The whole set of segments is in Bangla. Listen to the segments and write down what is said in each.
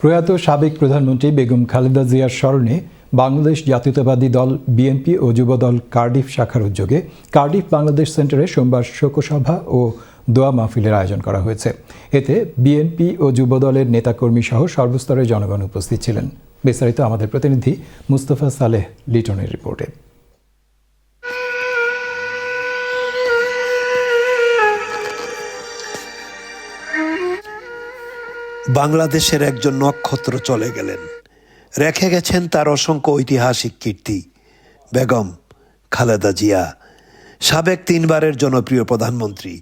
প্রয়াত সাবেক প্রধানমন্ত্রী বেগম খালেদা জিয়ার স্মরণে বাংলাদেশ জাতীয়তাবাদী দল বিএনপি ও যুবদল কার্ডিফ শাখার উদ্যোগে কার্ডিফ বাংলাদেশ সেন্টারে সোমবার শোকসভা ও দোয়া মাহফিলের আয়োজন করা হয়েছে। এতে বিএনপি ও যুবদলের নেতাকর্মী সহ সর্বস্তরের জনগণ উপস্থিত ছিলেন। বিস্তারিত আমাদের প্রতিনিধি মুস্তফা সালেহ লিটনের রিপোর্টে। বাংলাদেশের একজন নক্ষত্র চলে গেলেন, রেখে গেছেন তার অসংখ্য ঐতিহাসিক কীর্তি। বেগম খালেদা জিয়া, সাবেক 3 বারের জনপ্রিয় প্রধানমন্ত্রী,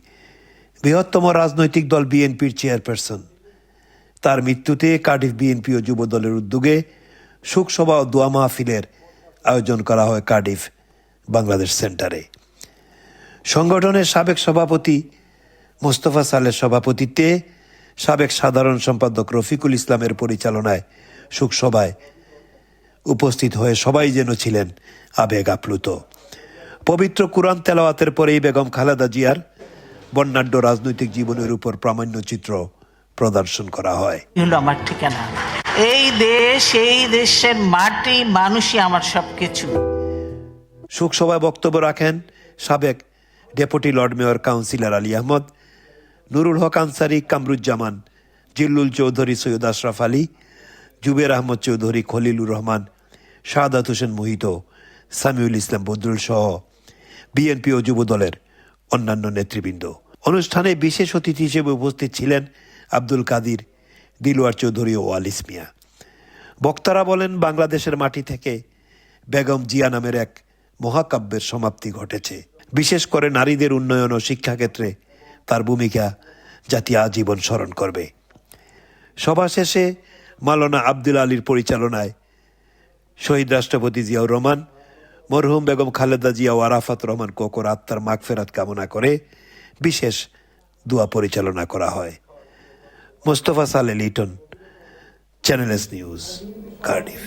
বৃহত্তম রাজনৈতিক দল বিএনপির চেয়ারপারসন। তার মৃত্যুতে কার্ডিফ বিএনপি ও যুবদলের উদ্যোগে শোকসভা ও দোয়া মাহফিলের আয়োজন করা হয় কার্ডিফ বাংলাদেশ সেন্টারে। সংগঠনের সাবেক সভাপতি মোস্তফা সালের সভাপতিত্বে সাবেক সাধারণ সম্পাদক রফিকুল ইসলামের পরিচালনায় শোকসভায় উপস্থিত হয়ে সবাই যেন ছিলেন আবেগ আপ্লুত। পবিত্র কুরআন তেলাওয়াতের পরেই বেগম খালেদা জিয়ার বর্ণাঢ্য রাজনৈতিক জীবনের উপর প্রামাণ্য চিত্র প্রদর্শন করা হয়। আমার ঠিকানা এই দেশ, এই দেশের মাটি, মানুষই আমার সবকিছু। শোকসভায় বক্তব্য রাখেন সাবেক deputy lord mayor councillor Ali Ahmad, Nurul Haque Ansari, Kamruzzaman, Jillul Chowdhury, Syed Ashraf Ali, Zubair Ahmad Chowdhury, Khalilur Rahman, Shahadat Hossain Mohit, Samiul Islam Badrul সহ বিএনপি ও যুবদলের অন্যান্য নেতৃবৃন্দ। অনুষ্ঠানে বিশেষ অতিথি হিসেবে উপস্থিত ছিলেন আব্দুল কাদির, দিলওয়ার চৌধুরী ও ওয়ালিস মিয়া। বক্তারা বলেন, বাংলাদেশের মাটি থেকে বেগম জিয়া নামের এক মহাকাব্যের সমাপ্তি ঘটেছে। বিশেষ করে নারীদের উন্নয়ন ও শিক্ষাক্ষেত্রে তার ভূমিকা জাতি আজীবন স্মরণ করবে। সভা শেষে মাওলানা আব্দুল আলীর পরিচালনায় শহীদ রাষ্ট্রপতি জিয়াউর রহমান, মরহুম বেগম খালেদা জিয়া ও আরাফাত রহমান কোকোর আত্মার মাগফিরাত কামনা করে বিশেষ দোয়া পরিচালনা করা হয়। Mostafa Saleh Liton, channel S news, Cardiff.